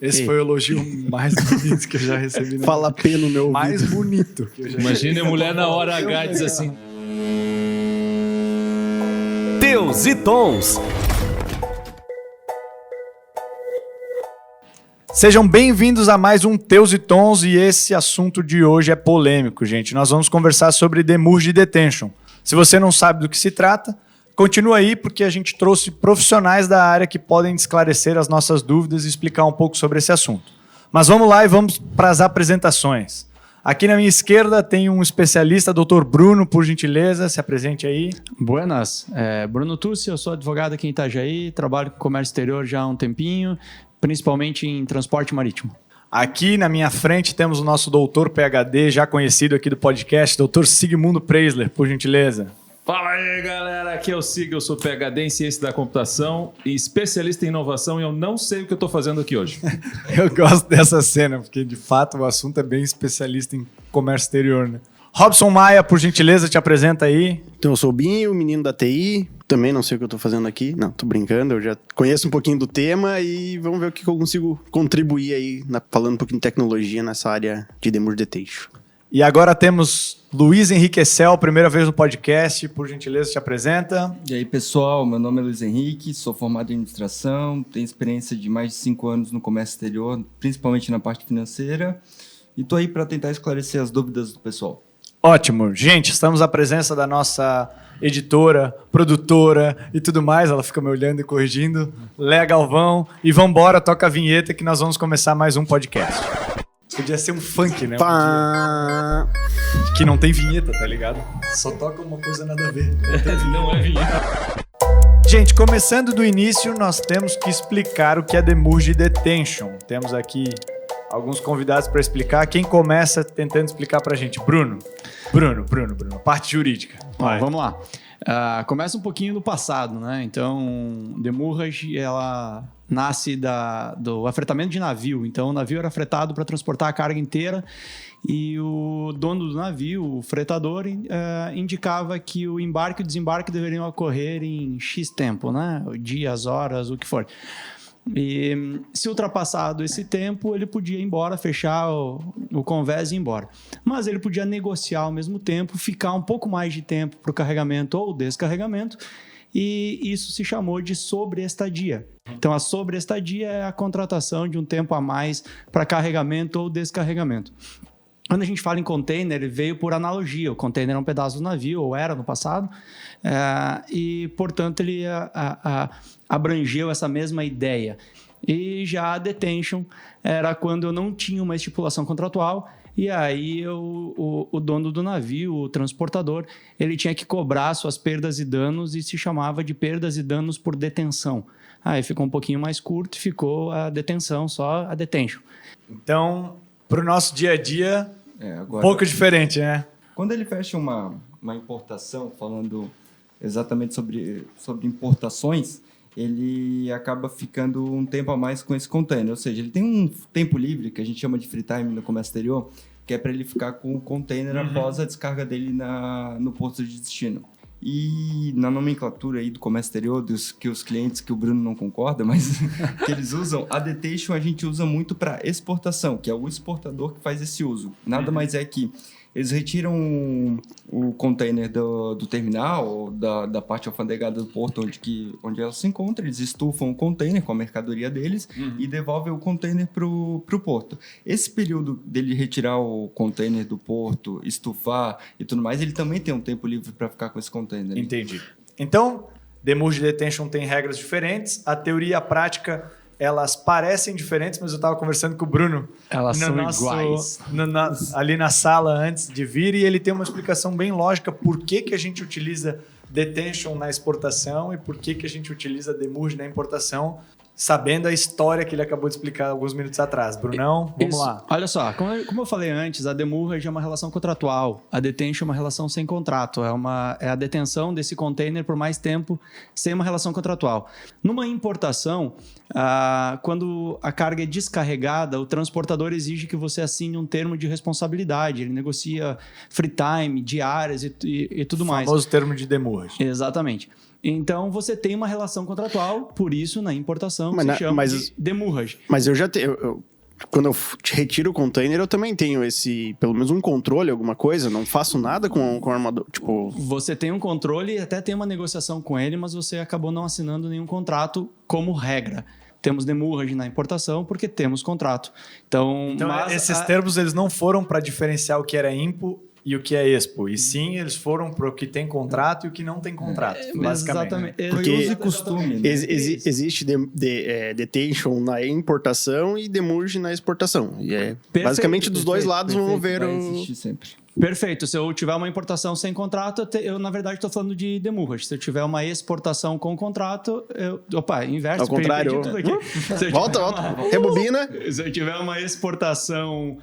Esse foi o elogio mais bonito que eu já recebi. Fala P no meu ouvido. Mais bonito que eu já Imagina a mulher na hora H diz assim... Teus e Tons. Sejam bem-vindos a mais um Teus e Tons, e esse assunto de hoje é polêmico, gente. Nós vamos conversar sobre Demurge Detention. Se você não sabe do que se trata, continua aí, porque a gente trouxe profissionais da área que podem esclarecer as nossas dúvidas e explicar um pouco sobre esse assunto. Mas vamos lá e vamos para as apresentações. Aqui na minha esquerda tem um especialista, Dr. Bruno, por gentileza, se apresente aí. Buenas, Bruno Tussi, eu sou advogado aqui em Itajaí, trabalho com comércio exterior já há um tempinho, principalmente em transporte marítimo. Aqui na minha frente temos o nosso doutor PhD, já conhecido aqui do podcast, Dr. Sigmundo Preisler, por gentileza. Fala aí, galera, aqui é o Sig, eu sou PhD em Ciência da Computação e especialista em inovação e eu não sei o que eu estou fazendo aqui hoje. Eu gosto dessa cena, porque de fato o assunto é bem especialista em comércio exterior, né? Robson Maia, por gentileza, te apresenta aí. Então, eu sou o Binho, menino da TI. Também não sei o que eu tô fazendo aqui. Não, tô brincando. Eu já conheço um pouquinho do tema e vamos ver o que eu consigo contribuir aí, falando um pouquinho de tecnologia nessa área de Demurge Detention. E agora temos Luiz Henrique Essel, primeira vez no podcast. Por gentileza, te apresenta. E aí, pessoal, meu nome é Luiz Henrique, sou formado em administração, tenho experiência de mais de 5 anos no comércio exterior, principalmente na parte financeira, e tô aí para tentar esclarecer as dúvidas do pessoal. Ótimo. Gente, estamos à presença da nossa editora, produtora e tudo mais. Ela fica me olhando e corrigindo. Léa Galvão. E vambora, toca a vinheta que nós vamos começar mais um podcast. Podia ser um funk, né? Que não tem vinheta, tá ligado? Só toca uma coisa nada a ver. Não é vinheta. Gente, começando do início, nós temos que explicar o que é Demurge Detention. Temos aqui alguns convidados para explicar. Quem começa tentando explicar pra gente? Bruno. Parte jurídica. Vai. Vamos lá. Começa um pouquinho do passado, né? Então, Demurge, ela nasce do afretamento de navio. Então, o navio era fretado para transportar a carga inteira e o dono do navio, o fretador, indicava que o embarque e o desembarque deveriam ocorrer em X tempo, né? Dias, horas, o que for. E se ultrapassado esse tempo, ele podia ir embora, fechar o convés e ir embora. Mas ele podia negociar ao mesmo tempo, ficar um pouco mais de tempo para o carregamento ou descarregamento, e isso se chamou de sobreestadia. Então, a sobreestadia é a contratação de um tempo a mais para carregamento ou descarregamento. Quando a gente fala em container, ele veio por analogia. O container é um pedaço do navio, ou era no passado, e, portanto, ele abrangeu essa mesma ideia. E já a detention era quando eu não tinha uma estipulação contratual, e aí o dono do navio, o transportador, ele tinha que cobrar suas perdas e danos e se chamava de perdas e danos por detenção. Aí ficou um pouquinho mais curto e ficou a detenção, só a detention. Então, para o nosso dia a dia, Agora, um pouco diferente, né? quando ele fecha uma importação, falando exatamente sobre importações, ele acaba ficando um tempo a mais com esse container. Ou seja, ele tem um tempo livre, que a gente chama de free time no comércio exterior, que é para ele ficar com o container após a descarga dele no porto de destino. E na nomenclatura aí do comércio exterior, que os clientes, que o Bruno não concorda, mas que eles usam, a detention a gente usa muito para exportação, que é o exportador que faz esse uso. Nada mais é que eles retiram o container do terminal, ou da parte alfandegada do porto onde ela se encontra, eles estufam o container com a mercadoria deles e devolvem o container para o porto. Esse período dele retirar o container do porto, estufar e tudo mais, ele também tem um tempo livre para ficar com esse container. Entendi. Então, Demurge Detention tem regras diferentes, a teoria e a prática, elas parecem diferentes, mas eu estava conversando com o Bruno. Elas são iguais. Ali na sala antes de vir, e ele tem uma explicação bem lógica por que a gente utiliza detention na exportação e por que a gente utiliza demurge na importação, sabendo a história que ele acabou de explicar alguns minutos atrás. Brunão, vamos lá. Olha só, como eu falei antes, a demurrage é uma relação contratual, a detention é uma relação sem contrato, é a detenção desse container por mais tempo sem uma relação contratual. Numa importação, quando a carga é descarregada, o transportador exige que você assine um termo de responsabilidade, ele negocia free time, diárias e tudo mais. O famoso termo de demurrage. Exatamente. Então, você tem uma relação contratual, por isso, na importação, Mas se na- chama mas- de demurrage. Mas eu já tenho. Quando eu retiro o container, eu também tenho pelo menos um controle, alguma coisa. Não faço nada com o armador. Tipo, Você tem um controle e até tem uma negociação com ele, mas você acabou não assinando nenhum contrato como regra. Temos demurrage na importação porque temos contrato. Então mas esses termos eles não foram para diferenciar o que era IMPO e o que é Expo. E sim, eles foram para o que tem contrato e o que não tem contrato, basicamente. Né? Exatamente. Porque Uso e costume, né? existe detention na importação e demurge na exportação. E basicamente dos dois lados vão ver Vai o. existir sempre. Perfeito. Se eu tiver uma importação sem contrato, eu na verdade, estou falando de demurrage. Se eu tiver uma exportação com contrato, Opa, inverso. Ao contrário. perdi tudo aqui. Se eu Volta. Rebobina. Se eu tiver uma exportação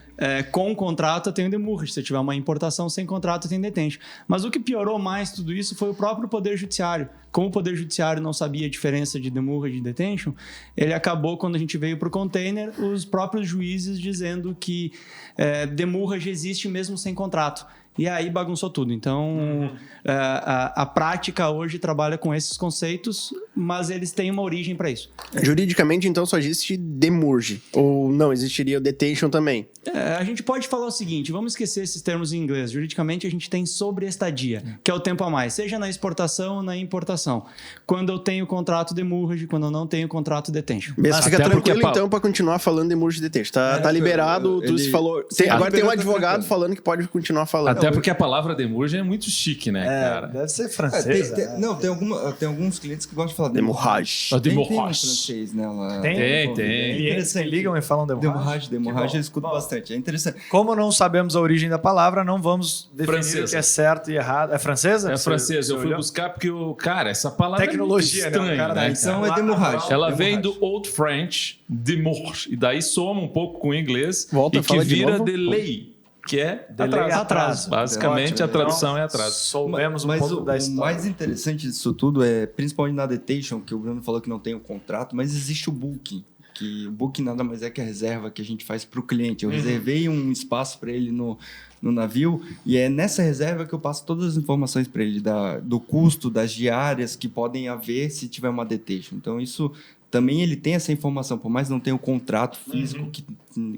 com contrato, eu tenho demurrage. Se eu tiver uma importação sem contrato, eu tenho detention. Mas o que piorou mais tudo isso foi o próprio Poder Judiciário. Como o Poder Judiciário não sabia a diferença de demurrage e detention, ele acabou, quando a gente veio para o container, os próprios juízes dizendo que demurrage existe mesmo sem contrato. E aí bagunçou tudo. Então, a prática hoje trabalha com esses conceitos, mas eles têm uma origem para isso. Juridicamente, então, só existe demurge. Ou não, existiria o detention também. A gente pode falar o seguinte, vamos esquecer esses termos em inglês. Juridicamente, a gente tem sobreestadia, que é o tempo a mais, seja na exportação ou na importação. Quando eu tenho contrato demurrage, quando eu não tenho contrato detention. Mas fica Até porque tranquilo, a então, para continuar falando demurge e detention. Tá liberado, tu ele- se falou. Sim, Agora tem um liberou, tá advogado tranquilo. falando que pode continuar falando. Até porque a palavra demurge é muito chique, né, cara? Deve ser Tem, francesa. né? não, tem alguns clientes que gostam de falar Demurrage. A Tem um demurrage. francês nela. Tem? Tem. Clientes que ligam e falam Demurrage, Que bom. eu escuto bastante. É interessante. Como não sabemos a origem da palavra, não vamos definir Francesa. o que é certo e errado. É francesa? É Você- francês. você Eu fui olhou? buscar porque, essa palavra Tecnologia, é né? muito O cara estranha, da- né? Então Lá- é demurrage. Ela vem do Old French, demurge, e daí soma um pouco com o inglês Volta, e que fala de vira novo. delay, que é Delay é atraso. Basicamente, Ótimo. a tradução Então, é atraso. Soubemos um Mas pouco o da história. mais interessante disso tudo é, principalmente na detention, que o Bruno falou que não tem o contrato, mas existe o booking. Que o booking nada mais é que a reserva que a gente faz para o cliente. Eu reservei um espaço para ele no navio e é nessa reserva que eu passo todas as informações para ele do custo, das diárias que podem haver se tiver uma detention. Então, isso também ele tem essa informação, por mais não tenha o contrato físico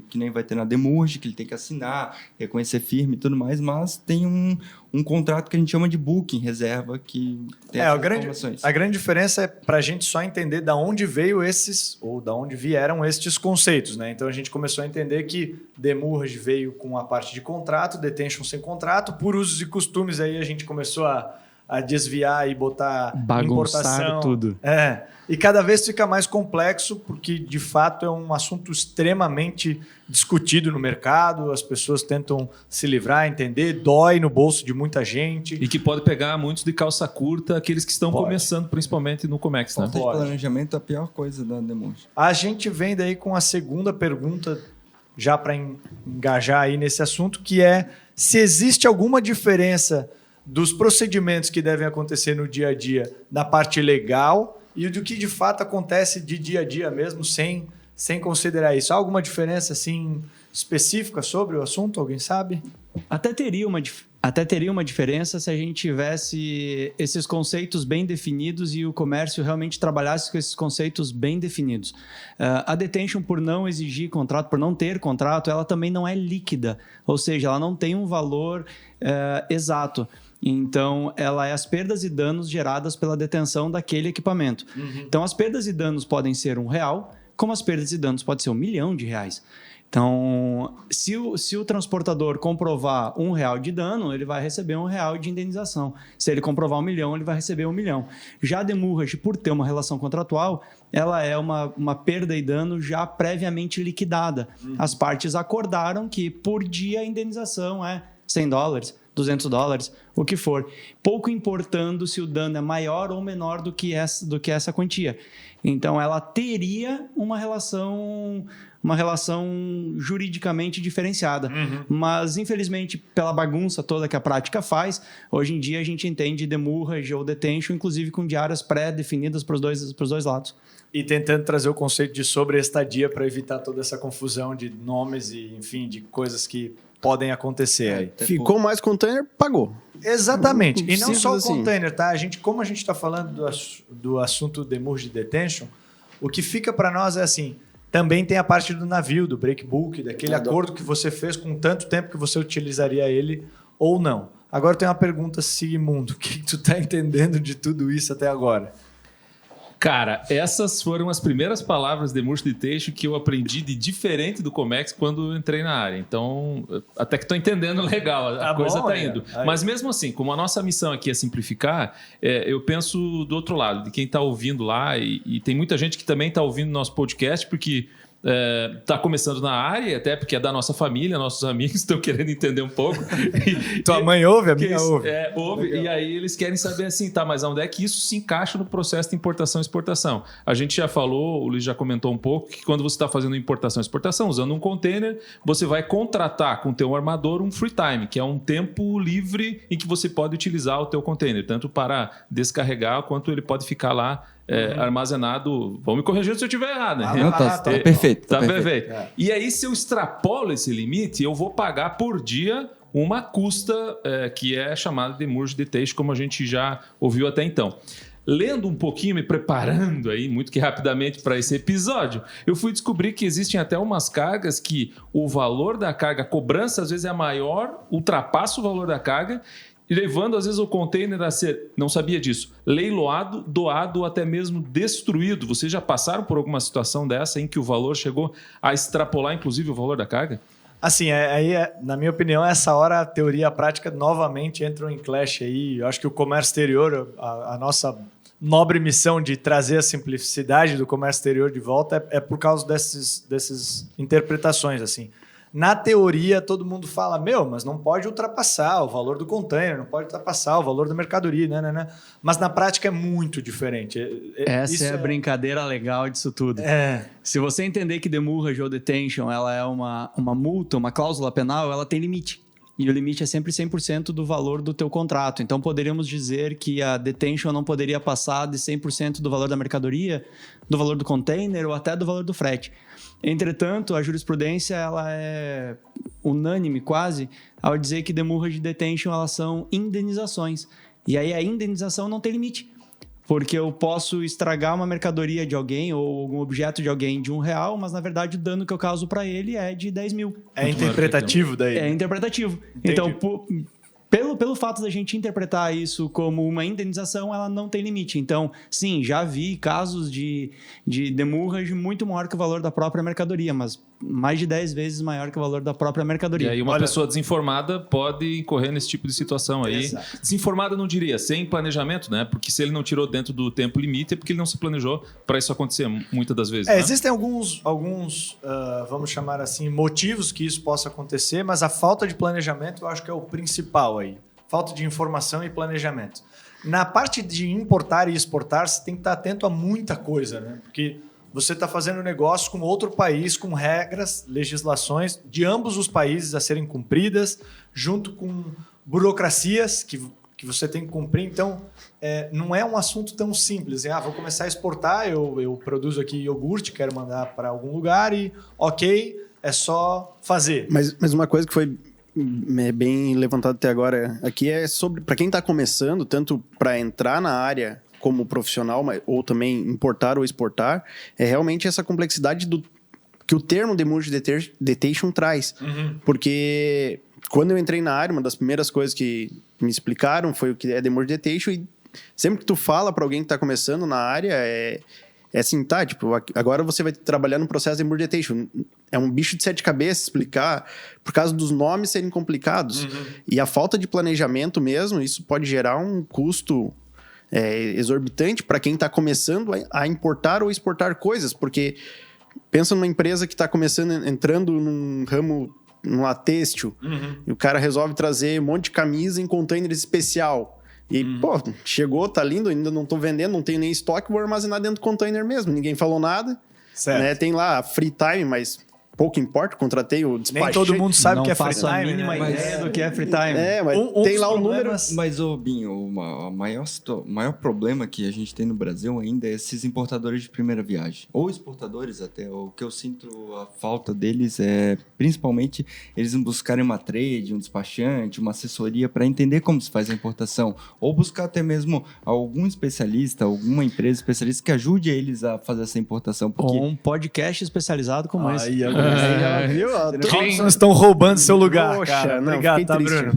que nem vai ter na demurge, que ele tem que assinar, reconhecer firme e tudo mais, mas tem um contrato que a gente chama de booking, reserva, que tem essas informações. A grande diferença é para a gente só entender da onde veio esses, ou da onde vieram estes conceitos, né? Então a gente começou a entender que demurge veio com a parte de contrato, detention sem contrato, por usos e costumes aí a gente começou a desviar e botar Bagunçar importação. tudo. E cada vez fica mais complexo, porque de fato é um assunto extremamente discutido no mercado, as pessoas tentam se livrar, entender, dói no bolso de muita gente. E que pode pegar muitos de calça curta, aqueles que estão Pode. começando, principalmente no Comex, né? Falta de Pode. planejamento é a pior coisa da demurge. A gente vem daí com a segunda pergunta, já para engajar aí nesse assunto, que é se existe alguma diferença dos procedimentos que devem acontecer no dia a dia na parte legal e do que de fato acontece de dia a dia mesmo, sem considerar isso. Há alguma diferença assim específica sobre o assunto? Alguém sabe? Até teria uma diferença se a gente tivesse esses conceitos bem definidos e o comércio realmente trabalhasse com esses conceitos bem definidos. A detention, por não exigir contrato, por não ter contrato, ela também não é líquida, ou seja, ela não tem um valor exato. Então, ela é as perdas e danos geradas pela detenção daquele equipamento. Então, as perdas e danos podem ser R$1, como as perdas e danos podem ser R$1 milhão. Então, se o transportador comprovar R$1 de dano, ele vai receber R$1 de indenização. Se ele comprovar R$1 milhão, ele vai receber R$1 milhão. Já a demurrage, por ter uma relação contratual, ela é uma perda e dano já previamente liquidada. As partes acordaram que por dia a indenização é $100, $200, o que for, pouco importando se o dano é maior ou menor do que essa quantia. Então, ela teria uma relação juridicamente diferenciada. Mas, infelizmente, pela bagunça toda que a prática faz, hoje em dia a gente entende demurrage ou detention, inclusive com diárias pré-definidas para os dois lados. E tentando trazer o conceito de sobreestadia para evitar toda essa confusão de nomes e, enfim, de coisas que podem acontecer aí. Ficou mais container, pagou. Exatamente. E não Simples só o assim. container, tá? Como a gente está falando do assunto demurge detention, o que fica para nós é assim, também tem a parte do navio, do breakbook, daquele acordo que você fez com tanto tempo que você utilizaria ele ou não. Agora tem uma pergunta, Sigmundo, o que tu tá entendendo de tudo isso até agora? Cara, essas foram as primeiras palavras de Demurge Detention que eu aprendi de diferente do Comex quando eu entrei na área. Então, até que estou entendendo legal, a coisa está indo. Aí. Mas mesmo assim, como a nossa missão aqui é simplificar, eu penso do outro lado, de quem está ouvindo lá, e tem muita gente que também está ouvindo nosso podcast, porque está começando na área, até porque é da nossa família, nossos amigos estão querendo entender um pouco. Tua mãe ouve? A minha ouve. Ouve. E aí eles querem saber assim, tá, mas onde é que isso se encaixa no processo de importação e exportação? A gente já falou, o Luiz já comentou um pouco, que quando você está fazendo importação e exportação, usando um container, você vai contratar com o teu armador um free time, que é um tempo livre em que você pode utilizar o teu container, tanto para descarregar, quanto ele pode ficar lá armazenado. Vão me corrigir se eu estiver errado, né? Não, tá perfeito. Tá perfeito. E aí, se eu extrapolo esse limite, eu vou pagar por dia uma custa que é chamada de demurge detention, como a gente já ouviu até então. Lendo um pouquinho, me preparando aí, muito que rapidamente para esse episódio, eu fui descobrir que existem até umas cargas que o valor da carga, a cobrança às vezes é maior, ultrapassa o valor da carga, levando às vezes o container a ser, não sabia disso, leiloado, doado ou até mesmo destruído. Vocês já passaram por alguma situação dessa em que o valor chegou a extrapolar inclusive o valor da carga? Assim, na minha opinião, essa hora a teoria e a prática novamente entram em clash aí. Eu acho que o comércio exterior, a nossa nobre missão de trazer a simplicidade do comércio exterior de volta é por causa dessas interpretações, assim. Na teoria, todo mundo fala, mas não pode ultrapassar o valor do container, não pode ultrapassar o valor da mercadoria, né? Mas na prática é muito diferente. Essa é a brincadeira legal disso tudo. Se você entender que demurrage ou detention ela é uma multa, uma cláusula penal, ela tem limite. E o limite é sempre 100% do valor do teu contrato. Então, poderíamos dizer que a detention não poderia passar de 100% do valor da mercadoria, do valor do container ou até do valor do frete. Entretanto, a jurisprudência ela é unânime quase ao dizer que demurrage e detention elas são indenizações. E aí a indenização não tem limite. Porque eu posso estragar uma mercadoria de alguém ou algum objeto de alguém de R$1, mas na verdade o dano que eu causo para ele é de 10 mil. É interpretativo daí? É interpretativo. Entendi. Então, pelo fato da gente interpretar isso como uma indenização, ela não tem limite. Então, sim, já vi casos de demurrage muito maior que o valor da própria mercadoria, mas mais de 10 vezes maior que o valor da própria mercadoria. E aí uma pessoa desinformada pode incorrer nesse tipo de situação aí. Exato. Desinformada não diria, sem planejamento, né? Porque se ele não tirou dentro do tempo limite é porque ele não se planejou para isso acontecer muitas das vezes. Né? Existem alguns vamos chamar assim, motivos que isso possa acontecer, mas a falta de planejamento eu acho que é o principal aí. Falta de informação e planejamento. Na parte de importar e exportar, você tem que estar atento a muita coisa, né? Porque você está fazendo negócio com outro país, com regras, legislações de ambos os países a serem cumpridas, junto com burocracias que você tem que cumprir. Então, não é um assunto tão simples. Vou começar a exportar, eu produzo aqui iogurte, quero mandar para algum lugar e, ok, é só fazer. Mas uma coisa que foi bem levantado até agora aqui é sobre, para quem está começando, tanto para entrar na área como profissional, ou também importar ou exportar, é realmente essa complexidade que o termo demurge detention traz. Uhum. Porque quando eu entrei na área, uma das primeiras coisas que me explicaram foi o que é demurge detention, e sempre que tu fala para alguém que está começando na área, é assim, tá, tipo, agora você vai trabalhar no processo de demurge detention. É um bicho de 7 cabeças explicar, por causa dos nomes serem complicados. Uhum. E a falta de planejamento mesmo, isso pode gerar um custo exorbitante para quem está começando a importar ou exportar coisas, porque pensa numa empresa que está começando, entrando num ramo, numa têxtil, e o cara resolve trazer um monte de camisa em container especial. E, chegou, tá lindo, ainda não tô vendendo, não tenho nem estoque, vou armazenar dentro do container mesmo. Ninguém falou nada. Certo. Né? Tem lá free time, mas pouco importa, contratei o despachante. Nem todo mundo sabe o Não que é free faço a time, mínima né? ideia do que é free time. Mas tem dos lá o número. problemas- Mas, ô Binho, o maior problema que a gente tem no Brasil ainda é esses importadores de primeira viagem. Ou exportadores até. O que eu sinto a falta deles é, principalmente, eles buscarem uma trade, um despachante, uma assessoria para entender como se faz a importação. Ou buscar até mesmo algum especialista, alguma empresa especialista que ajude eles a fazer essa importação. Porque Ou um podcast especializado como esse. Aí, agora, viu? Robson estão roubando seu lugar, Poxa, cara. não, Obrigado, fiquei tá, triste. Bruno?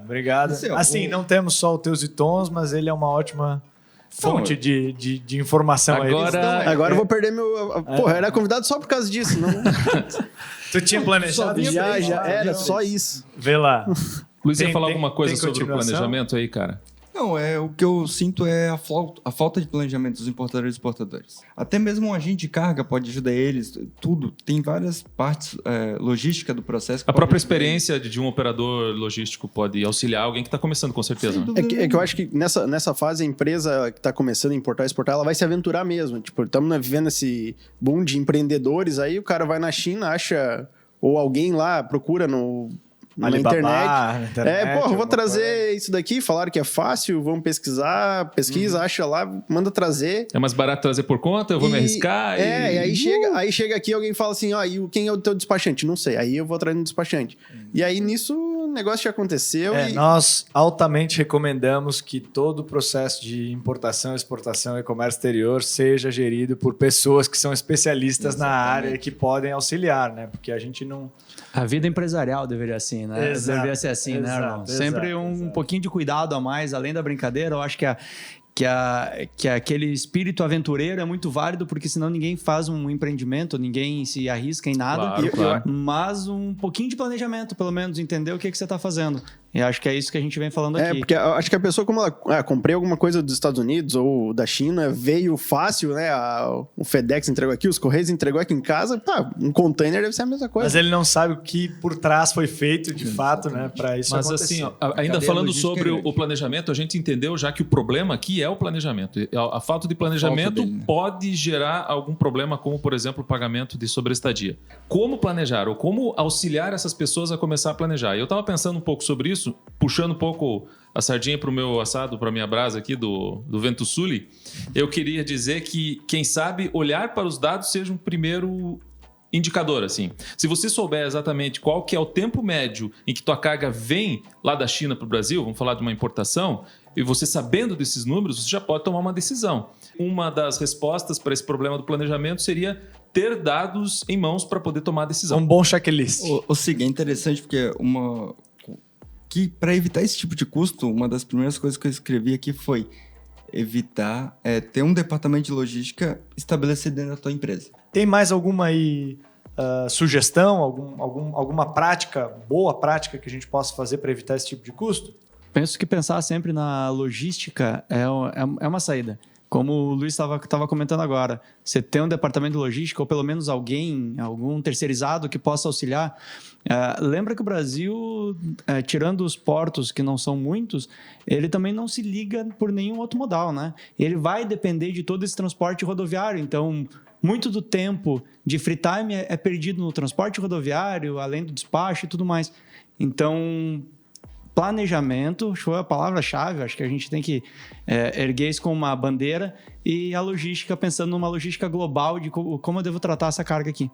Obrigado. Assim, Não temos só o Teus e Tons, mas ele é uma ótima fonte de informação aí. Agora eu vou perder meu... Porra, eu era convidado só por causa disso. Não... Tu tinha planejado? já era só isso. Vê lá. Luiz, ia Tem- falar tem- alguma coisa tem sobre o continuação? planejamento aí, cara? Não, o que eu sinto é a falta de planejamento dos importadores e exportadores. Até mesmo um agente de carga pode ajudar eles, tudo. Tem várias partes logística do processo. A própria experiência de um operador logístico pode auxiliar alguém que está começando, com certeza. Né? É que eu acho que nessa fase a empresa que está começando a importar e exportar, ela vai se aventurar mesmo. Tipo, estamos vivendo esse boom de empreendedores, aí o cara vai na China, acha... Ou alguém lá procura na Alibaba, internet. na internet, Vou alguma trazer isso daqui, falaram que é fácil, vamos pesquisar, acha lá, manda trazer. É mais barato trazer por conta, eu vou me arriscar. E aí chega aqui alguém fala assim, quem é o teu despachante? Não sei. Aí eu vou atrás do despachante. E aí nisso o negócio já aconteceu. Nós altamente recomendamos que todo o processo de importação, exportação e comércio exterior seja gerido por pessoas que são especialistas na área e que podem auxiliar, né? Porque a gente não... A vida empresarial deveria assim, né? Exato, Deveria ser assim, né, irmão? Sempre um pouquinho de cuidado a mais, além da brincadeira. Eu acho que aquele espírito aventureiro é muito válido, porque senão ninguém faz um empreendimento, ninguém se arrisca em nada. Claro. Mas um pouquinho de planejamento, pelo menos, entender o que você está fazendo. E acho que é isso que a gente vem falando aqui. Porque eu acho que a pessoa, como ela... comprei alguma coisa dos Estados Unidos ou da China, veio fácil, né? O FedEx entregou aqui, os Correios entregou aqui em casa. Um container deve ser a mesma coisa. Mas ele não sabe o que por trás foi feito, de fato, né? Para isso Mas acontecer. assim, ainda cadeia falando logística sobre é grande. o planejamento, a gente entendeu já que o problema aqui é o planejamento. A falta de planejamento dele, né? pode gerar algum problema, como, por exemplo, o pagamento de sobreestadia. Como planejar ou como auxiliar essas pessoas a começar a planejar? E eu estava pensando um pouco sobre isso, puxando um pouco a sardinha para o meu assado, para a minha brasa aqui do Vento Sul. Eu queria dizer que, quem sabe, olhar para os dados seja um primeiro indicador, assim. Se você souber exatamente qual que é o tempo médio em que tua carga vem lá da China para o Brasil, vamos falar de uma importação, e você sabendo desses números, você já pode tomar uma decisão. Uma das respostas para esse problema do planejamento seria ter dados em mãos para poder tomar a decisão. Um bom checklist. O seguinte, é interessante porque que para evitar esse tipo de custo, uma das primeiras coisas que eu escrevi aqui foi evitar ter um departamento de logística estabelecido dentro da tua empresa. Tem mais alguma aí sugestão, alguma boa prática que a gente possa fazer para evitar esse tipo de custo? Penso que pensar sempre na logística é uma saída. Como o Luiz estava comentando agora, você tem um departamento de logística ou pelo menos algum terceirizado que possa auxiliar. Lembra que o Brasil, tirando os portos, que não são muitos, ele também não se liga por nenhum outro modal, né? Ele vai depender de todo esse transporte rodoviário. Então, muito do tempo de free time é perdido no transporte rodoviário, além do despacho e tudo mais. Então, planejamento foi a palavra-chave. Acho que a gente tem que erguer isso como uma bandeira, e a logística, pensando numa logística global de como eu devo tratar essa carga aqui.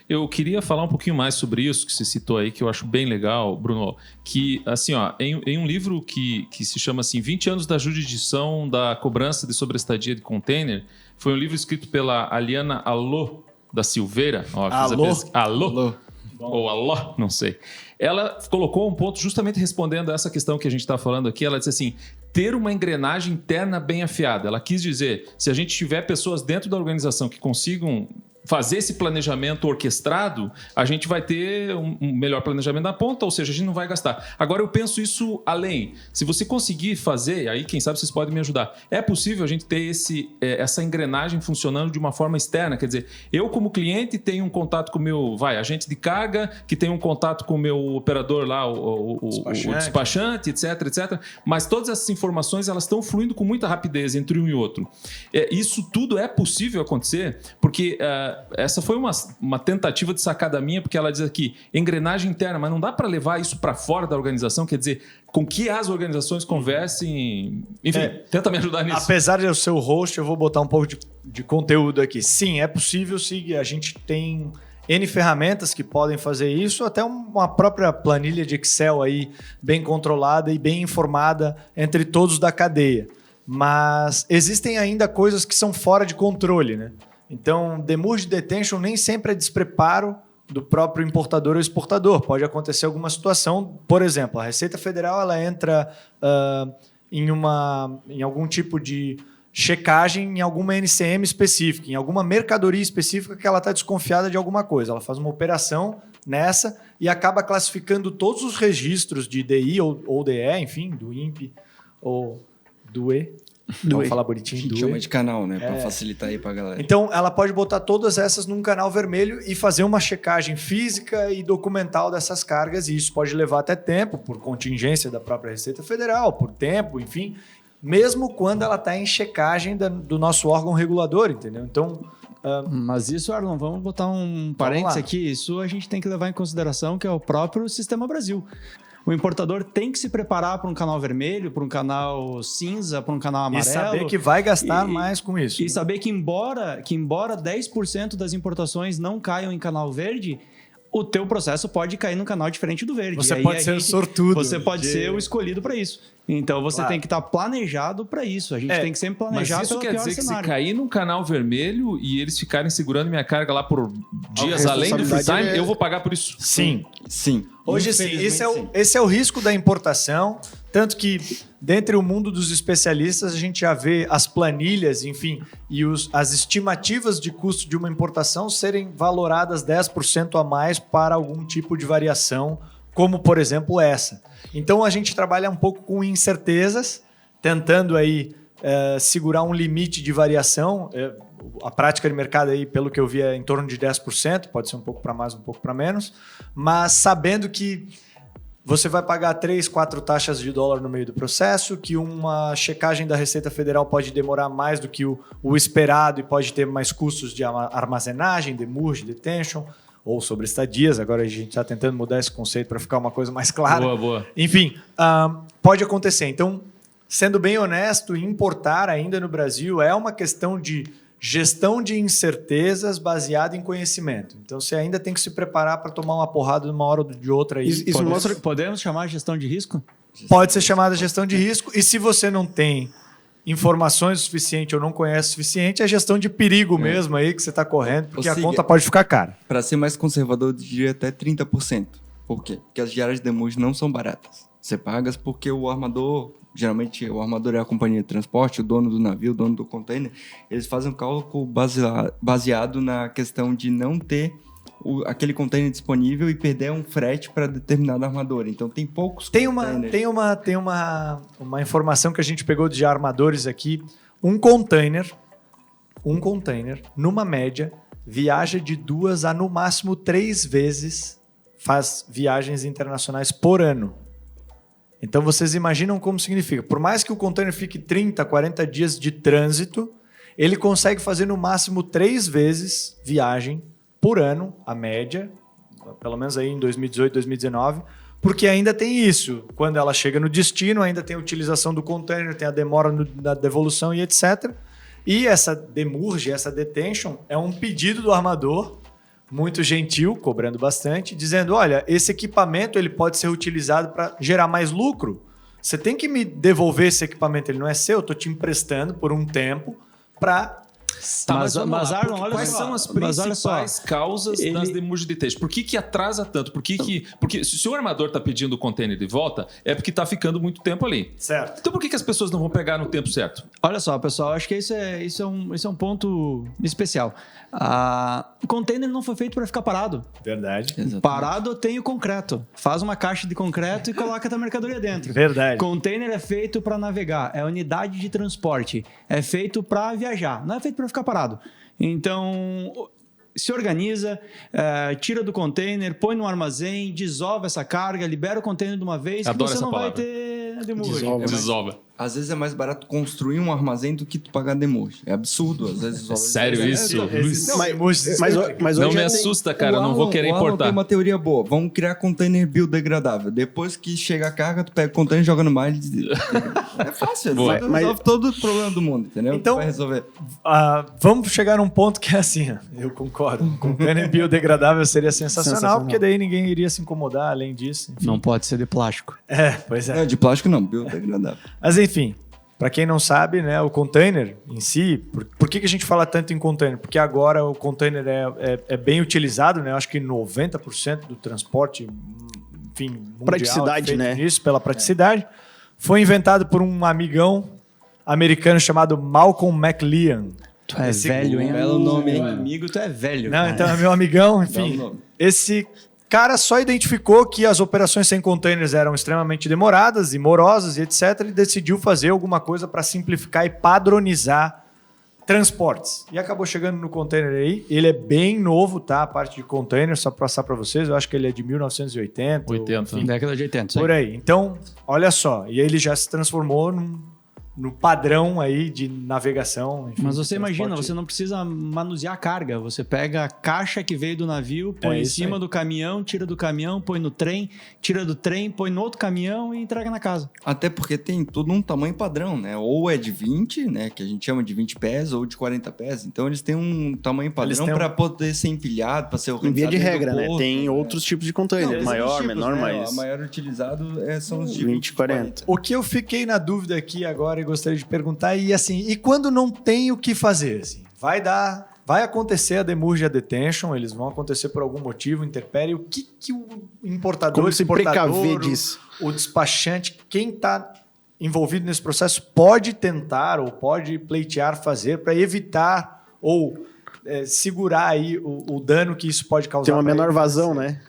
Eu queria falar um pouquinho mais sobre isso que você citou aí, que eu acho bem legal, Bruno, que, assim, em um livro que se chama assim, 20 anos da jurisdição da cobrança de sobreestadia de container, foi um livro escrito pela Aliana Alô da Silveira. Alô? Ou Alô, não sei. Ela colocou um ponto justamente respondendo a essa questão que a gente está falando aqui. Ela disse assim, ter uma engrenagem interna bem afiada. Ela quis dizer, se a gente tiver pessoas dentro da organização que consigam fazer esse planejamento orquestrado, a gente vai ter um melhor planejamento na ponta, ou seja, a gente não vai gastar. Agora, eu penso isso além. Se você conseguir fazer, aí quem sabe vocês podem me ajudar, é possível a gente ter essa engrenagem funcionando de uma forma externa, quer dizer, eu como cliente tenho um contato com o meu agente de carga, que tem um contato com o meu operador lá, o despachante, etc, mas todas essas informações elas estão fluindo com muita rapidez entre um e outro. Isso tudo é possível acontecer, porque essa foi uma tentativa de sacada minha, porque ela diz aqui, engrenagem interna, mas não dá para levar isso para fora da organização, quer dizer, com que as organizações conversem... Enfim, tenta me ajudar nisso. Apesar de eu ser o host, eu vou botar um pouco de conteúdo aqui. Sim, é possível, sim, a gente tem N ferramentas que podem fazer isso, até uma própria planilha de Excel aí, bem controlada e bem informada entre todos da cadeia. Mas existem ainda coisas que são fora de controle, né? Então, demurge detention nem sempre é despreparo do próprio importador ou exportador. Pode acontecer alguma situação, por exemplo, a Receita Federal ela entra em algum tipo de checagem em alguma NCM específica, em alguma mercadoria específica que ela está desconfiada de alguma coisa. Ela faz uma operação nessa e acaba classificando todos os registros de DI ou DE, enfim, do INPE ou do E. Vamos falar bonitinho, A gente do chama E. de canal, né? Para facilitar aí para a galera. Então, ela pode botar todas essas num canal vermelho e fazer uma checagem física e documental dessas cargas, e isso pode levar até tempo, por contingência da própria Receita Federal, por tempo, enfim, mesmo quando ela está em checagem do nosso órgão regulador, entendeu? Então... Mas isso, Arlon, vamos botar um parênteses aqui. Isso a gente tem que levar em consideração, que é o próprio Sistema Brasil. O importador tem que se preparar para um canal vermelho, para um canal cinza, para um canal amarelo. E saber que vai gastar mais com isso. E saber que embora 10% das importações não caiam em canal verde, o teu processo pode cair num canal diferente do verde. Você pode ser o sortudo. Você pode ser o escolhido para isso. Então você tem que estar planejado para isso. A gente tem que sempre planejar mas isso pelo quer pior dizer cenário. que se cair num canal vermelho e eles ficarem segurando minha carga lá por dias A além do free responsabilidade time, eu vou pagar por isso. Sim. Sim. Hoje, sim, Infelizmente, esse é o risco da importação, tanto que, dentre o mundo dos especialistas, a gente já vê as planilhas, enfim, e as estimativas de custo de uma importação serem valoradas 10% a mais para algum tipo de variação, como, por exemplo, essa. Então, a gente trabalha um pouco com incertezas, tentando aí segurar um limite de variação. A prática de mercado aí, pelo que eu vi, é em torno de 10%, pode ser um pouco para mais, um pouco para menos, mas sabendo que você vai pagar 3, 4 taxas de dólar no meio do processo, que uma checagem da Receita Federal pode demorar mais do que o esperado e pode ter mais custos de armazenagem, demurge, detention, ou sobre estadias. Agora a gente está tentando mudar esse conceito para ficar uma coisa mais clara. Boa. Enfim, pode acontecer. Então, sendo bem honesto, importar ainda no Brasil é uma questão de gestão de incertezas baseada em conhecimento. Então, você ainda tem que se preparar para tomar uma porrada de uma hora ou de outra. Podemos chamar de gestão de risco? Pode ser chamada gestão de risco. E se você não tem informações o suficiente ou não conhece o suficiente, é gestão de perigo mesmo aí que você está correndo, porque a conta pode ficar cara. Para ser mais conservador, eu diria até 30%. Por quê? Porque as diárias de demurge não são baratas. Você paga porque o armador... Geralmente, o armador é a companhia de transporte, o dono do navio, o dono do container. Eles fazem um cálculo baseado na questão de não ter aquele container disponível e perder um frete para determinado armador. Então, tem poucos containers. Tem uma informação que a gente pegou de armadores aqui. Um container, numa média, viaja de 2 a, no máximo, 3 vezes, faz viagens internacionais por ano. Então, vocês imaginam como significa. Por mais que o container fique 30, 40 dias de trânsito, ele consegue fazer no máximo 3 vezes viagem por ano, a média, pelo menos aí em 2018, 2019, porque ainda tem isso. Quando ela chega no destino, ainda tem a utilização do container, tem a demora na devolução e etc. E essa demurge, essa detention, é um pedido do armador, muito gentil, cobrando bastante, dizendo, olha, esse equipamento ele pode ser utilizado para gerar mais lucro. Você tem que me devolver esse equipamento, ele não é seu, eu estou te emprestando por um tempo para... Mas Arlon, olha quais só, são as mas olha principais só, causas das demurge de texto? Por que atrasa tanto? Porque se o armador está pedindo o container de volta, é porque está ficando muito tempo ali. Certo. Então por que as pessoas não vão pegar no tempo certo? Olha só, pessoal, acho que isso é um ponto especial. O container não foi feito para ficar parado. Verdade. Exatamente. Parado tem o concreto. Faz uma caixa de concreto e coloca a tua mercadoria dentro. Verdade. Container é feito para navegar, é unidade de transporte, é feito para viajar, não é feito para ficar parado. Então, se organiza, tira do container, põe no armazém, desova essa carga, libera o container de uma vez, Adoro que você essa não palavra. vai ter demurge. Desova. Desova. Às vezes é mais barato construir um armazém do que tu pagar demurge. É absurdo, às vezes. Os valores- Sério isso? Luiz? Mas Não hoje me já tem- assusta, cara. O Não vou Alan- querer o Alan importar. tem uma teoria boa. Vamos criar container biodegradável. Depois que chega a carga, tu pega o container e joga no mar. É fácil. Boa. Resolve todo o problema do mundo, entendeu? Então- Vai resolver. Vamos chegar num ponto que é assim, ó, eu concordo. Container biodegradável seria sensacional, porque daí ninguém iria se incomodar além disso. Enfim. Não pode ser de plástico. Pois é. Não, de plástico não, biodegradável. Mas enfim, para quem não sabe, né, o container em si, por que a gente fala tanto em container? Porque agora o container é bem utilizado, né? Eu acho que 90% do transporte, enfim, mundial Praticidade, é feito né? nisso, pela praticidade. Foi inventado por um amigão americano chamado Malcolm McLean. Tu é velho, hein? Belo nome, hein? Meu amigo, tu é velho. Não, cara. então é meu amigão, Belo enfim. nome. Esse cara só identificou que as operações sem containers eram extremamente demoradas e morosas e etc. E decidiu fazer alguma coisa para simplificar e padronizar transportes. E acabou chegando no container aí. Ele é bem novo, tá? A parte de container, só para passar para vocês. Eu acho que ele é de 1980. 80. Década de 80. isso aí. Por aí. Então, olha só. E ele já se transformou no padrão aí de navegação. Enfim, Mas você de imagina, transporte. você não precisa manusear a carga. Você pega a caixa que veio do navio, põe em isso cima aí. do caminhão, tira do caminhão, põe no trem, tira do trem, põe no outro caminhão e entrega na casa. Até porque tem tudo um tamanho padrão, né? Ou é de 20, né? Que a gente chama de 20 pés, ou de 40 pés. Então eles têm um tamanho Eles padrão têm para poder ser empilhado, para ser Em organizado. via de dentro do regra, né? porto, Tem outros tipos de container. Não, Maior, tipos, menor, né? mas... O maior utilizado são os de 20, 40. O que eu fiquei na dúvida aqui agora e gostaria de perguntar e quando não tem o que fazer, assim, vai acontecer a demurge e a detention, eles vão acontecer por algum motivo, interpere, o que o importador, Como se exportador, precaver disso? o despachante, quem está envolvido nesse processo pode tentar ou pode pleitear fazer para evitar ou segurar aí o dano que isso pode causar. Tem uma pra menor ele. vazão, né?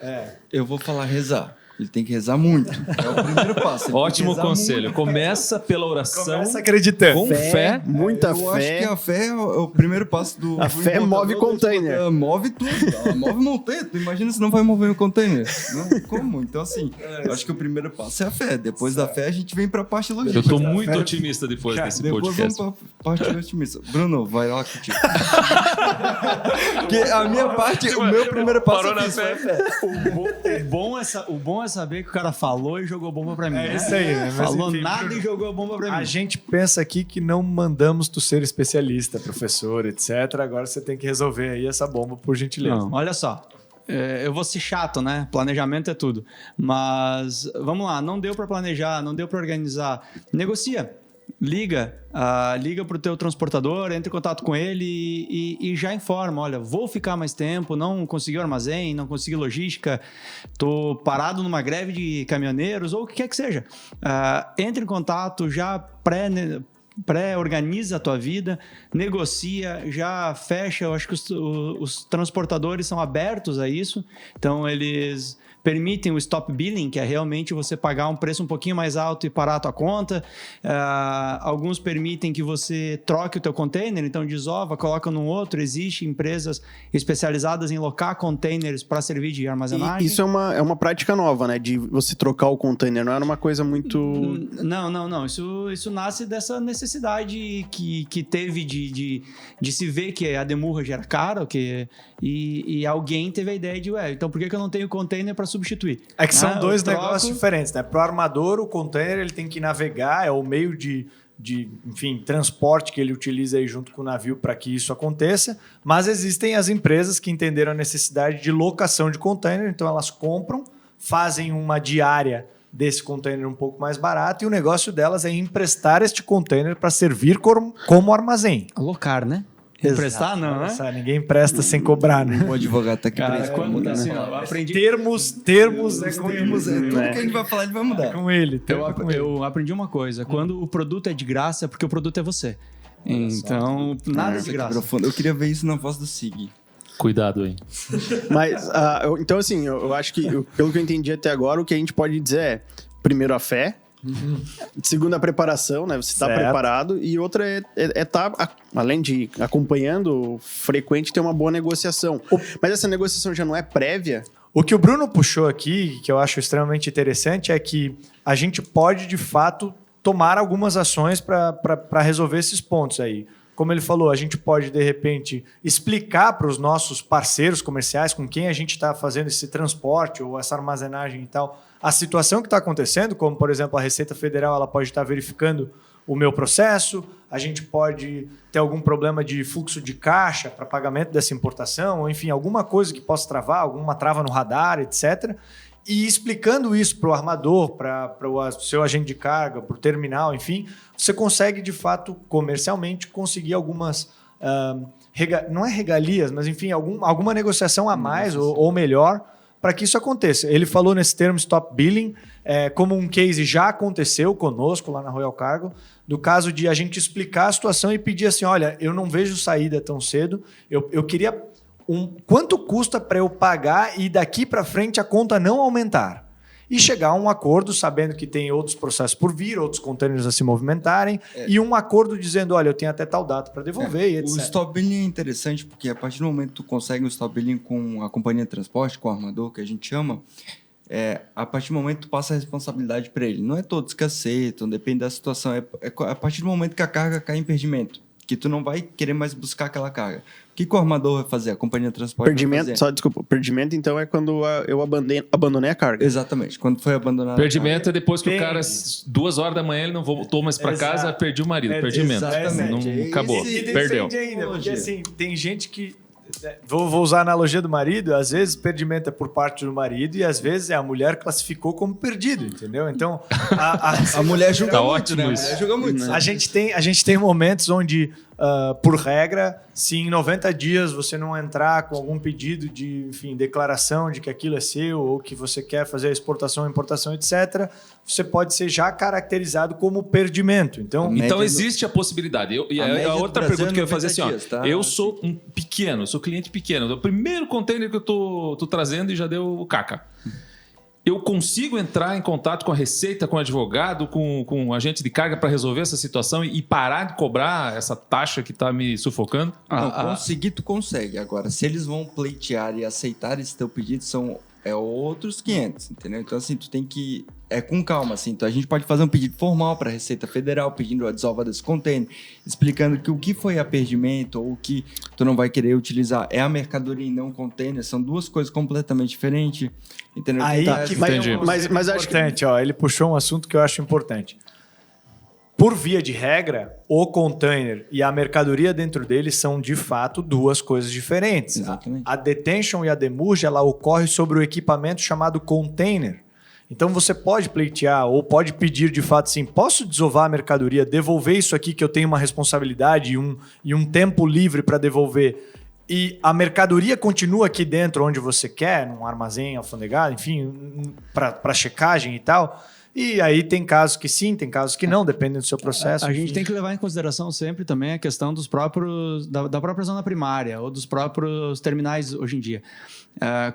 Eu vou falar rezar. Ele tem que rezar muito. É o primeiro passo. Ele tem Ótimo que rezar conselho. muito. Começa pela oração. Começa acreditando. Com fé. Muita Eu acho fé. que a fé é o primeiro passo do. A do fé importador, move do container. exportador. Move tudo. Ela move montanha. Tu imagina se não vai mover o container. Não, como? Então, assim, eu acho que o primeiro passo é a fé. Depois da fé, a gente vem pra parte logística. Eu tô muito otimista depois desse Depois podcast. vamos pra parte otimista. Bruno, vai lá contigo. Porque a minha parte, o meu primeiro passo Parou eu na fiz, fé. foi a fé. O bom é saber que o cara falou e jogou bomba pra mim. É né? isso aí, né? Mas, Falou enfim, nada e jogou bomba pra mim. A gente pensa aqui que não mandamos tu ser especialista, professor, etc. Agora você tem que resolver aí essa bomba, por gentileza. Não, olha só. Eu vou ser chato, né? Planejamento é tudo. Mas vamos lá, não deu para planejar, não deu para organizar. Negocia. Liga para o teu transportador, entre em contato com ele e já informa, olha, vou ficar mais tempo, não consegui armazém, não consegui logística, tô parado numa greve de caminhoneiros ou o que quer que seja. Entre em contato, já pré-organiza a tua vida, negocia, já fecha. Eu acho que os transportadores são abertos a isso, então eles permitem o stop billing, que é realmente você pagar um preço um pouquinho mais alto e parar a tua conta. Alguns permitem que você troque o teu container, então desova, coloca num outro. Existem empresas especializadas em locar containers para servir de armazenagem. E isso é uma prática nova, né? De você trocar o container. Não era uma coisa muito... Não. Isso nasce dessa necessidade que teve de se ver que a demurrage era cara, e alguém teve a ideia de, então por que eu não tenho container para substituir? É que são dois eu troco- negócios diferentes, né? Para o armador, o container ele tem que navegar, é o meio de transporte que ele utiliza aí junto com o navio para que isso aconteça, mas existem as empresas que entenderam a necessidade de locação de container, então elas compram, fazem uma diária desse container um pouco mais barato e o negócio delas é emprestar este container para servir como armazém. Alocar, né? Emprestar, não, né? Sabe, ninguém empresta sem cobrar, né? O advogado tá aqui pra Cara, isso. quando assim, ó, eu aprendi... Termos é com ele. Tudo que a gente vai falar, ele vai mudar. É com ele. termo é com ele. Eu aprendi uma coisa. Quando o produto é de graça, é porque o produto é você. Então, nada de graça. Eu queria ver isso na voz do Sig. Cuidado aí. Mas, então assim, eu acho que, pelo que eu entendi até agora, o que a gente pode dizer é, primeiro, a fé. Segundo, a preparação, né? Você está Certo. preparado. E outra é tá, além de acompanhando, frequente ter uma boa negociação. Mas essa negociação já não é prévia? O que o Bruno puxou aqui, que eu acho extremamente interessante, é que a gente pode, de fato, tomar algumas ações para resolver esses pontos aí. Como ele falou, a gente pode, de repente, explicar para os nossos parceiros comerciais com quem a gente está fazendo esse transporte ou essa armazenagem e tal, a situação que está acontecendo, como, por exemplo, a Receita Federal ela pode estar verificando o meu processo, a gente pode ter algum problema de fluxo de caixa para pagamento dessa importação, ou enfim, alguma coisa que possa travar, alguma trava no radar, etc., e explicando isso para o armador, para o seu agente de carga, para o terminal, enfim, você consegue, de fato, comercialmente, conseguir algumas, não é regalias, mas, enfim, alguma negociação a mais ou melhor para que isso aconteça. Ele falou nesse termo stop billing, como um case já aconteceu conosco lá na Royal Cargo, do caso de a gente explicar a situação e pedir assim, olha, eu não vejo saída tão cedo, eu queria... quanto custa para eu pagar e daqui para frente a conta não aumentar? E chegar a um acordo, sabendo que tem outros processos por vir, outros containers a se movimentarem, e um acordo dizendo, olha, eu tenho até tal data para devolver, e etc. O stop billing é interessante porque a partir do momento que tu consegue um stop billing com a companhia de transporte, com o armador, que a gente chama, a partir do momento que tu passa a responsabilidade para ele. Não é todos que aceitam, depende da situação. É a partir do momento que a carga cai em perdimento, que tu não vai querer mais buscar aquela carga. O que o armador vai fazer? A companhia de transporte vai fazer? Perdimento então é quando eu abandonei a carga. Exatamente, quando foi abandonado. Perdimento é depois que o cara, 2 horas da manhã, ele não voltou mais para casa, perdi o marido. Perdimento. Exatamente. Não acabou. Perdeu. Ainda, porque assim, tem gente que... Vou usar a analogia do marido, às vezes perdimento é por parte do marido e às vezes a mulher classificou como perdido, entendeu? Então a mulher julga tá muito, ótimo né? isso. A mulher julga muito. A gente tem momentos onde, por regra, se em 90 dias você não entrar com algum pedido de, enfim, declaração de que aquilo é seu ou que você quer fazer a exportação, importação, etc., você pode ser já caracterizado como perdimento. Então existe a possibilidade. A outra pergunta que eu ia fazer assim, eu sou um pequeno, sou cliente pequeno. O primeiro container que eu tô trazendo e já deu o caca. Eu consigo entrar em contato com a Receita, com o advogado, com o agente de carga para resolver essa situação e parar de cobrar essa taxa que está me sufocando? Não, conseguir tu consegue. Agora, se eles vão pleitear e aceitar esse teu pedido, são outros 500, entendeu? Então, assim, tu tem que... com calma, assim. Então, a gente pode fazer um pedido formal para a Receita Federal, pedindo a desova desse container, explicando que o que foi a perdimento ou o que tu não vai querer utilizar é a mercadoria e não container. São duas coisas completamente diferentes, entendeu? Aí que vai... Mas acho importante, ele puxou um assunto que eu acho importante. Por via de regra, o container e a mercadoria dentro dele são, de fato, duas coisas diferentes. Exatamente. A detention e a demurge, ela ocorre sobre o equipamento chamado container. Então, você pode pleitear ou pode pedir, de fato, assim, posso desovar a mercadoria, devolver isso aqui que eu tenho uma responsabilidade e um tempo livre para devolver, e a mercadoria continua aqui dentro onde você quer, num armazém alfandegado, enfim, para checagem e tal... E aí tem casos que sim, tem casos que não, dependendo do seu processo. A gente tem que levar em consideração sempre também a questão dos próprios da própria zona primária ou dos próprios terminais hoje em dia.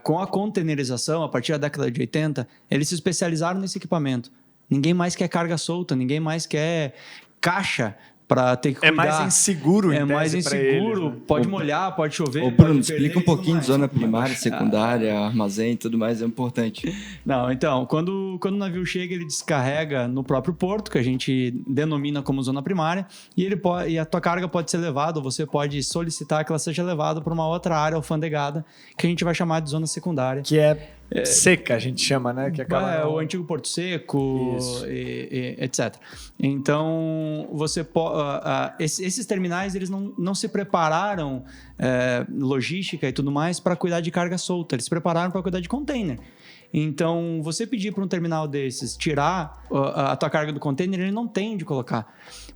Com a containerização, a partir da década de 80, eles se especializaram nesse equipamento. Ninguém mais quer carga solta, ninguém mais quer caixa para ter que cuidar. É mais inseguro, É mais inseguro, eles, né? Pode molhar, pode chover. Ô, Bruno, pode perder, explica um pouquinho de zona mais. primária, secundária, armazém e tudo mais, é importante. Não, então, quando o navio chega, ele descarrega no próprio porto, que a gente denomina como zona primária, e a tua carga pode ser levada, ou você pode solicitar que ela seja levada para uma outra área alfandegada, que a gente vai chamar de zona secundária. Que é seca, a gente chama, né? Que acaba o antigo Porto Seco, etc. Então, esses terminais, eles não se prepararam logística e tudo mais para cuidar de carga solta, eles se prepararam para cuidar de container. Então, você pedir para um terminal desses tirar a tua carga do container, ele não tem onde colocar.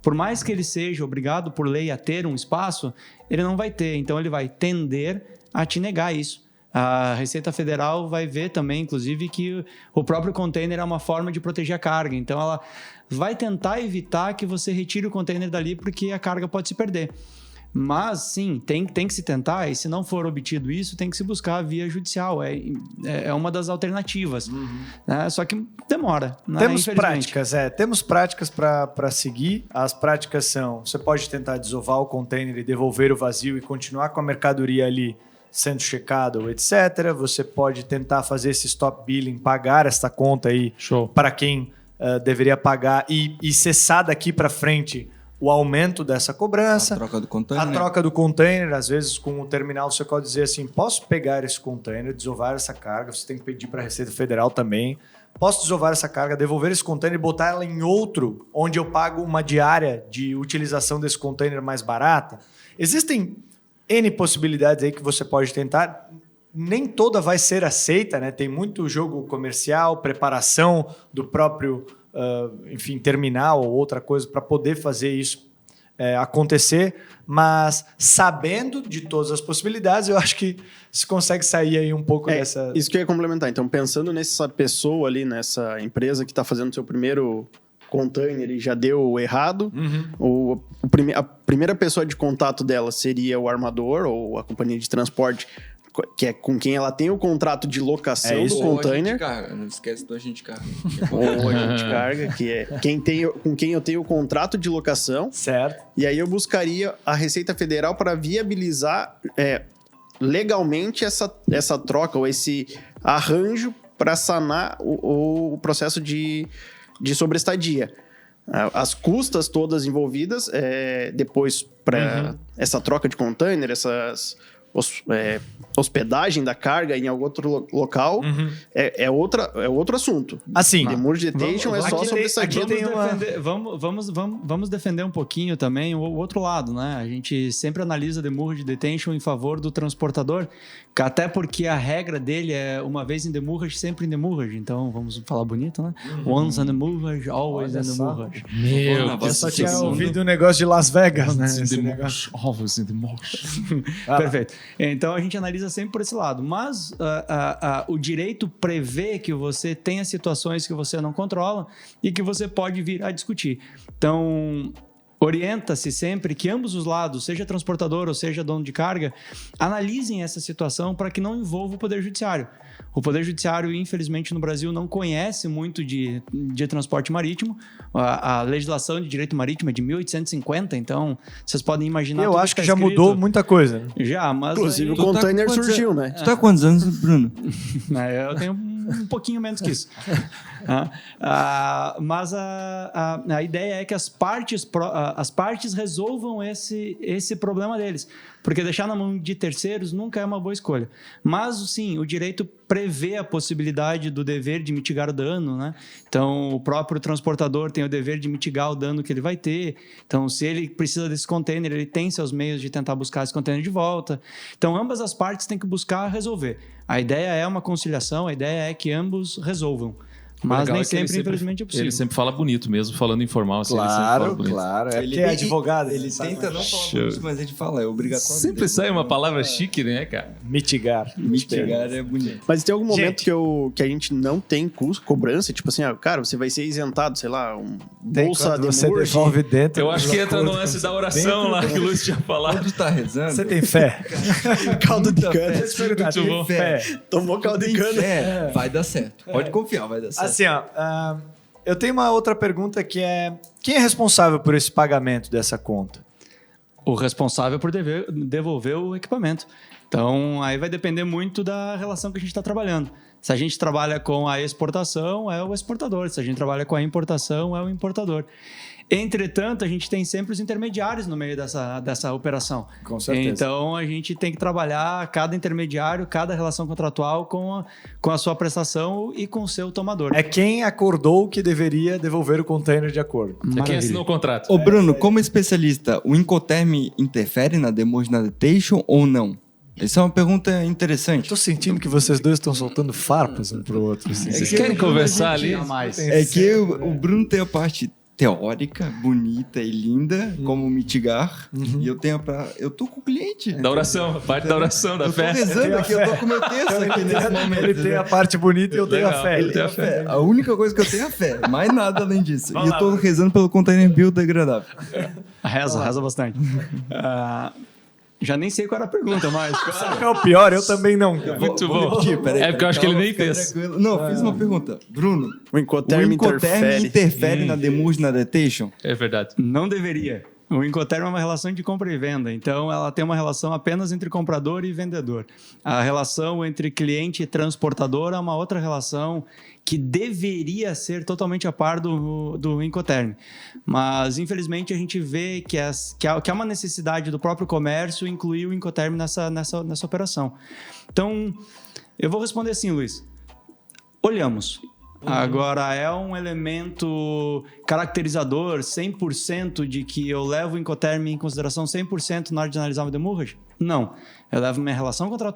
Por mais que ele seja obrigado por lei a ter um espaço, ele não vai ter. Então, ele vai tender a te negar isso. A Receita Federal vai ver também, inclusive, que o próprio container é uma forma de proteger a carga. Então, ela vai tentar evitar que você retire o container dali, porque a carga pode se perder. Mas, sim, tem que se tentar, e se não for obtido isso, tem que se buscar a via judicial. É uma das alternativas. Né? Só que demora. Né? Temos práticas para seguir. As práticas são, você pode tentar desovar o container e devolver o vazio e continuar com a mercadoria ali sendo checado, etc. Você pode tentar fazer esse stop billing, pagar essa conta aí para quem deveria pagar e cessar daqui para frente o aumento dessa cobrança. A troca do container. A troca do container, às vezes com o terminal você pode dizer assim, posso pegar esse container, desovar essa carga, você tem que pedir para a Receita Federal também, posso desovar essa carga, devolver esse container e botar ela em outro, onde eu pago uma diária de utilização desse container mais barata. Existem N possibilidades aí que você pode tentar, nem toda vai ser aceita, né? Tem muito jogo comercial, preparação do próprio terminal ou outra coisa para poder fazer isso acontecer, mas sabendo de todas as possibilidades, eu acho que se consegue sair aí um pouco dessa... Isso que eu ia complementar. Então, pensando nessa pessoa ali, nessa empresa que está fazendo o seu primeiro container e já deu errado, a primeira pessoa de contato dela seria o armador ou a companhia de transporte, que é com quem ela tem o contrato de locação do container. Não esquece do agente de carga. Ou agente de carga, que é com quem eu tenho o contrato de locação. Certo. E aí eu buscaria a Receita Federal para viabilizar legalmente essa troca ou esse arranjo para sanar o processo de sobreestadia. As custas todas envolvidas depois para essa troca de container, hospedagem da carga em algum outro local, é outro assunto. Assim, Demurge Detention é só sobre essa aqui vamos defender um pouquinho também o outro lado, né? A gente sempre analisa Demurge Detention em favor do transportador, até porque a regra dele é uma vez em demurrage, sempre em demurrage. Então, vamos falar bonito, né? Once in demurrage, always in demurrage. Eu só tinha ouvido um negócio de Las Vegas, né? Always in demurrage. Perfeito. Então, a gente analisa sempre por esse lado. Mas o direito prevê que você tenha situações que você não controla e que você pode vir a discutir. Então, orienta-se sempre que ambos os lados, seja transportador ou seja dono de carga, analisem essa situação para que não envolva o Poder Judiciário. O Poder Judiciário, infelizmente, no Brasil não conhece muito de transporte marítimo. A legislação de direito marítimo é de 1850, então vocês podem imaginar... Eu acho que já mudou muita coisa. Já, mas... Inclusive o container surgiu, né? Tu tá há quantos anos, Bruno? Eu tenho um pouquinho menos que isso. Mas a ideia é que as partes resolvam esse problema deles. Porque deixar na mão de terceiros nunca é uma boa escolha. Mas, sim, o direito prevê a possibilidade do dever de mitigar o dano, né? Então, o próprio transportador tem o dever de mitigar o dano que ele vai ter. Então, se ele precisa desse container, ele tem seus meios de tentar buscar esse container de volta. Então, ambas as partes têm que buscar resolver. A ideia é uma conciliação, a ideia é que ambos resolvam. Mas nem sempre, infelizmente, é possível. Ele sempre fala bonito mesmo, falando informal. Assim, Claro. É porque é advogado. Ele tenta não falar bonito, mas ele fala, é obrigatório. Sempre sai uma palavra chique, né, cara? Mitigar. Mitigar é bonito. Mas tem algum momento que a gente não tem cobrança? Tipo assim, cara, você vai ser isentado, sei lá, bolsa de você devolve dentro. Eu acho que entra no lance da oração lá que o Luiz tinha falado. Quando tu tá rezando... Você tem fé? Caldo de cana. Muito bom. Tomou caldo de cana. Vai dar certo. Pode confiar, vai dar certo. Assim, eu tenho uma outra pergunta que é... Quem é responsável por esse pagamento dessa conta? O responsável por devolver o equipamento. Então, aí vai depender muito da relação que a gente está trabalhando. Se a gente trabalha com a exportação, é o exportador. Se a gente trabalha com a importação, é o importador. Entretanto, a gente tem sempre os intermediários no meio dessa operação. Com certeza. Então, a gente tem que trabalhar cada intermediário, cada relação contratual com a sua prestação e com o seu tomador. É quem acordou que deveria devolver o container de acordo. É quem assinou o contrato. Ô, Bruno, como especialista, o Incoterm interfere na Demurge Detention ou não? Essa é uma pergunta interessante. Tô sentindo que vocês dois estão soltando farpas um pro outro. Assim. Vocês querem conversar ali? É que o Bruno tem a parte teórica, bonita e linda, como mitigar. E eu tenho eu tô com o cliente. Da oração, a parte da oração, da fé. Eu tô rezando aqui, eu tô com o meu texto aqui nesse momento. Ele tem a parte bonita e eu tenho a fé. Ele tem a fé. A única coisa que eu tenho é a fé, mais nada além disso. E eu tô rezando pelo container biodegradável. Reza bastante. Já nem sei qual era a pergunta, mas... Sabe o que é o pior? Eu também não. Muito bom. É porque eu acho que ele nem fez. Não, eu fiz uma pergunta. Bruno, O Incoterm interfere na Demurge Detention? É verdade. Não deveria. O Incoterm é uma relação de compra e venda, então ela tem uma relação apenas entre comprador e vendedor. A relação entre cliente e transportador é uma outra relação que deveria ser totalmente a par do Incoterm. Mas, infelizmente, a gente vê que há uma necessidade do próprio comércio incluir o Incoterm nessa operação. Então, eu vou responder assim, Luiz. Olhamos. Agora, é um elemento caracterizador 100% de que eu levo o Incoterm em consideração 100% na hora de analisar uma demurragem? Não. Eu levo minha relação contratual